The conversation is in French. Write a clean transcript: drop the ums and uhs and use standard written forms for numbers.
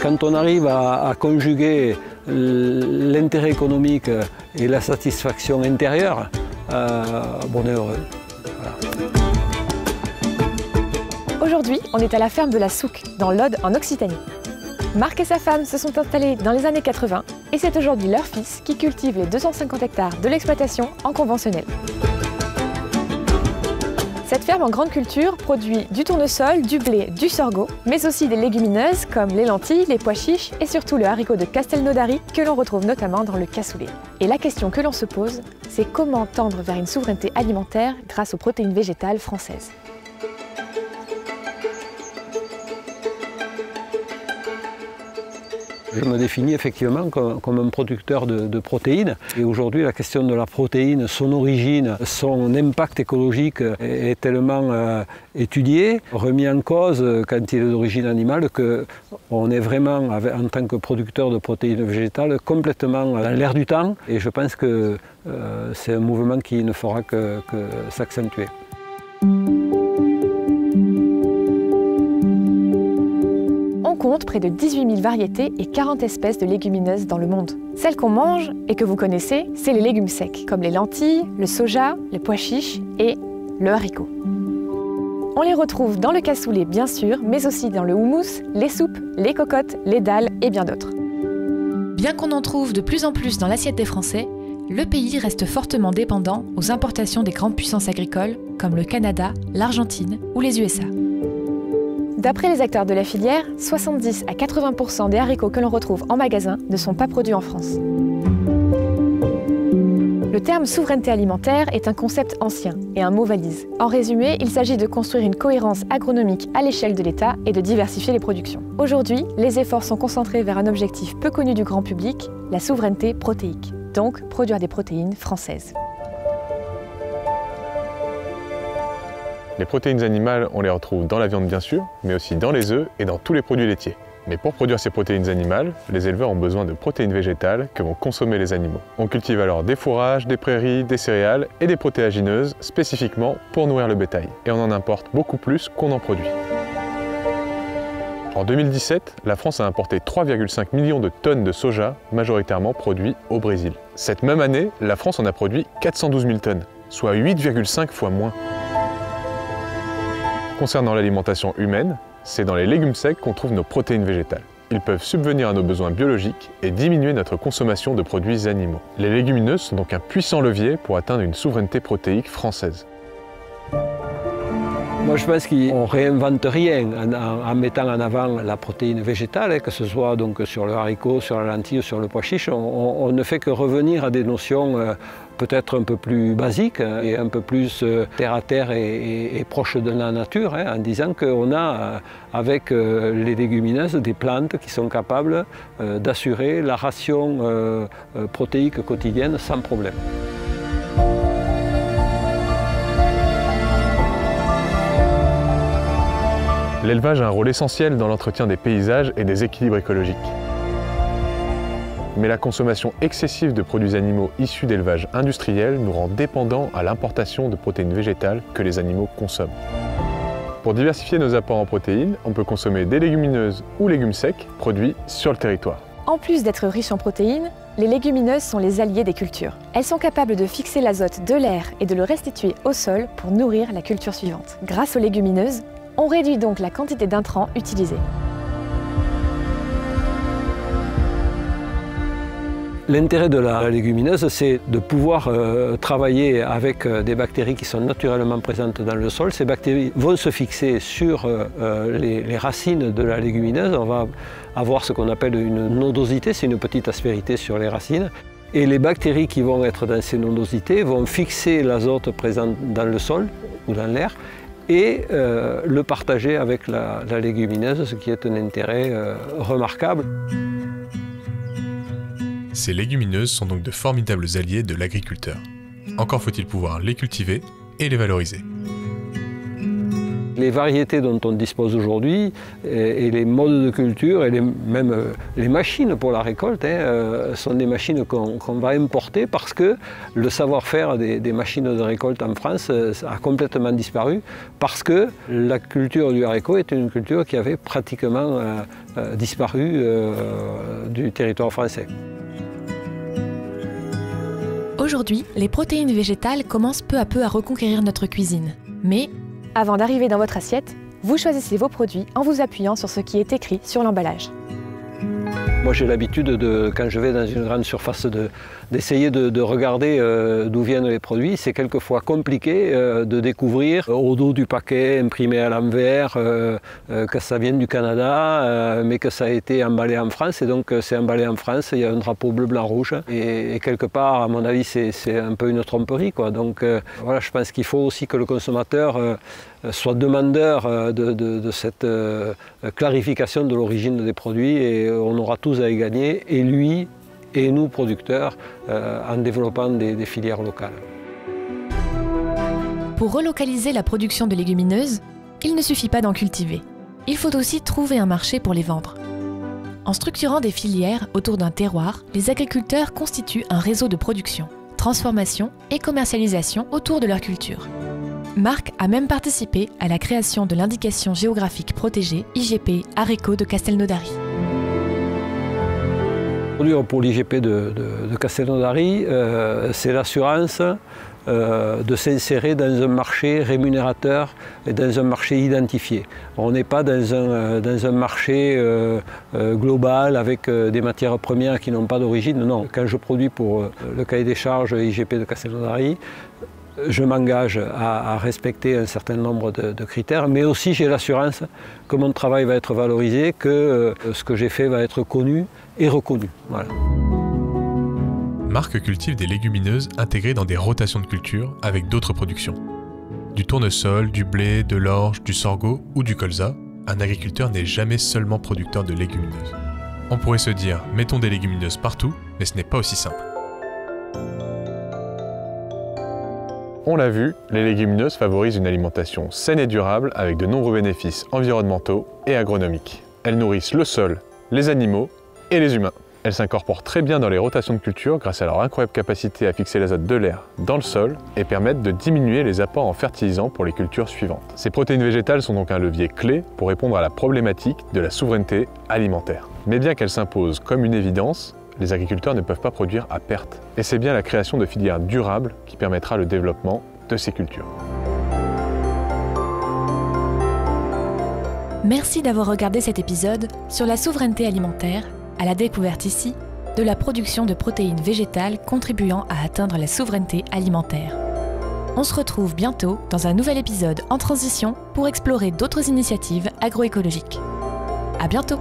Quand on arrive à conjuguer l'intérêt économique et la satisfaction intérieure, on est heureux. Voilà. Aujourd'hui, on est à la ferme de la Souque, dans l'Aude, en Occitanie. Marc et sa femme se sont installés dans les années 80 et c'est aujourd'hui leur fils qui cultive les 250 hectares de l'exploitation en conventionnel. Cette ferme en grande culture produit du tournesol, du blé, du sorgho, mais aussi des légumineuses comme les lentilles, les pois chiches et surtout le haricot de Castelnaudary que l'on retrouve notamment dans le cassoulet. Et la question que l'on se pose, c'est comment tendre vers une souveraineté alimentaire grâce aux protéines végétales françaises. Je me définis effectivement comme un producteur de protéines. Et aujourd'hui, la question de la protéine, son origine, son impact écologique est tellement étudié, remis en cause quand il est d'origine animale, qu'on est vraiment, en tant que producteur de protéines végétales, complètement dans l'air du temps. Et je pense que c'est un mouvement qui ne fera que s'accentuer. On compte près de 18 000 variétés et 40 espèces de légumineuses dans le monde. Celles qu'on mange et que vous connaissez, c'est les légumes secs, comme les lentilles, le soja, les pois chiches et le haricot. On les retrouve dans le cassoulet bien sûr, mais aussi dans le houmous, les soupes, les cocottes, les dalles et bien d'autres. Bien qu'on en trouve de plus en plus dans l'assiette des Français, le pays reste fortement dépendant aux importations des grandes puissances agricoles comme le Canada, l'Argentine ou les USA. D'après les acteurs de la filière, 70 à 80% des haricots que l'on retrouve en magasin ne sont pas produits en France. Le terme souveraineté alimentaire est un concept ancien et un mot valise. En résumé, il s'agit de construire une cohérence agronomique à l'échelle de l'État et de diversifier les productions. Aujourd'hui, les efforts sont concentrés vers un objectif peu connu du grand public, la souveraineté protéique, donc produire des protéines françaises. Les protéines animales, on les retrouve dans la viande bien sûr, mais aussi dans les œufs et dans tous les produits laitiers. Mais pour produire ces protéines animales, les éleveurs ont besoin de protéines végétales que vont consommer les animaux. On cultive alors des fourrages, des prairies, des céréales et des protéagineuses spécifiquement pour nourrir le bétail. Et on en importe beaucoup plus qu'on en produit. En 2017, la France a importé 3,5 millions de tonnes de soja, majoritairement produits au Brésil. Cette même année, la France en a produit 412 000 tonnes, soit 8,5 fois moins. Concernant l'alimentation humaine, c'est dans les légumes secs qu'on trouve nos protéines végétales. Ils peuvent subvenir à nos besoins biologiques et diminuer notre consommation de produits animaux. Les légumineuses sont donc un puissant levier pour atteindre une souveraineté protéique française. Moi, je pense qu'on ne réinvente rien en mettant en avant la protéine végétale, que ce soit donc sur le haricot, sur la lentille ou sur le pois chiche. On ne fait que revenir à des notions peut-être un peu plus basiques et un peu plus terre à terre et proches de la nature, en disant qu'on a avec les légumineuses des plantes qui sont capables d'assurer la ration protéique quotidienne sans problème. L'élevage a un rôle essentiel dans l'entretien des paysages et des équilibres écologiques. Mais la consommation excessive de produits animaux issus d'élevage industriel nous rend dépendants à l'importation de protéines végétales que les animaux consomment. Pour diversifier nos apports en protéines, on peut consommer des légumineuses ou légumes secs produits sur le territoire. En plus d'être riches en protéines, les légumineuses sont les alliés des cultures. Elles sont capables de fixer l'azote de l'air et de le restituer au sol pour nourrir la culture suivante. Grâce aux légumineuses, on réduit donc la quantité d'intrants utilisés. L'intérêt de la légumineuse, c'est de pouvoir travailler avec des bactéries qui sont naturellement présentes dans le sol. Ces bactéries vont se fixer sur les racines de la légumineuse. On va avoir ce qu'on appelle une nodosité, c'est une petite aspérité sur les racines. Et les bactéries qui vont être dans ces nodosités vont fixer l'azote présent dans le sol ou dans l'air et le partager avec la légumineuse, ce qui est un intérêt remarquable. Ces légumineuses sont donc de formidables alliés de l'agriculteur. Encore faut-il pouvoir les cultiver et les valoriser. Les variétés dont on dispose aujourd'hui et les modes de culture et même les machines pour la récolte sont des machines qu'on va importer parce que le savoir-faire des machines de récolte en France a complètement disparu parce que la culture du haricot est une culture qui avait pratiquement disparu du territoire français. Aujourd'hui, les protéines végétales commencent peu à peu à reconquérir notre cuisine. Mais, avant d'arriver dans votre assiette, vous choisissez vos produits en vous appuyant sur ce qui est écrit sur l'emballage. Moi j'ai l'habitude, quand je vais dans une grande surface, d'essayer de regarder d'où viennent les produits. C'est quelquefois compliqué de découvrir au dos du paquet imprimé à l'envers que ça vient du Canada, mais que ça a été emballé en France. Et donc c'est emballé en France, il y a un drapeau bleu, blanc, rouge. Et quelque part, à mon avis, c'est un peu une tromperie, quoi. Donc voilà, je pense qu'il faut aussi que le consommateur soit demandeur de cette clarification de l'origine des produits, et on aura tous à y gagner, et lui et nous producteurs, en développant des filières locales. Pour relocaliser la production de légumineuses, il ne suffit pas d'en cultiver. Il faut aussi trouver un marché pour les vendre. En structurant des filières autour d'un terroir, les agriculteurs constituent un réseau de production, transformation et commercialisation autour de leur culture. Marc a même participé à la création de l'indication géographique protégée IGP Haricots de Castelnaudary. Pour l'IGP de Castelnaudary, c'est l'assurance de s'insérer dans un marché rémunérateur et dans un marché identifié. On n'est pas dans un marché global avec des matières premières qui n'ont pas d'origine. Non, quand je produis pour le cahier des charges IGP de Castelnaudary, je m'engage à respecter un certain nombre de critères, mais aussi j'ai l'assurance que mon travail va être valorisé, que ce que j'ai fait va être connu et reconnu. Voilà. Marc cultive des légumineuses intégrées dans des rotations de culture avec d'autres productions. Du tournesol, du blé, de l'orge, du sorgho ou du colza, un agriculteur n'est jamais seulement producteur de légumineuses. On pourrait se dire, mettons des légumineuses partout, mais ce n'est pas aussi simple. On l'a vu, les légumineuses favorisent une alimentation saine et durable avec de nombreux bénéfices environnementaux et agronomiques. Elles nourrissent le sol, les animaux et les humains. Elles s'incorporent très bien dans les rotations de culture grâce à leur incroyable capacité à fixer l'azote de l'air dans le sol et permettent de diminuer les apports en fertilisants pour les cultures suivantes. Ces protéines végétales sont donc un levier clé pour répondre à la problématique de la souveraineté alimentaire. Mais bien qu'elles s'imposent comme une évidence, les agriculteurs ne peuvent pas produire à perte. Et c'est bien la création de filières durables qui permettra le développement de ces cultures. Merci d'avoir regardé cet épisode sur la souveraineté alimentaire, à la découverte ici de la production de protéines végétales contribuant à atteindre la souveraineté alimentaire. On se retrouve bientôt dans un nouvel épisode en transition pour explorer d'autres initiatives agroécologiques. À bientôt!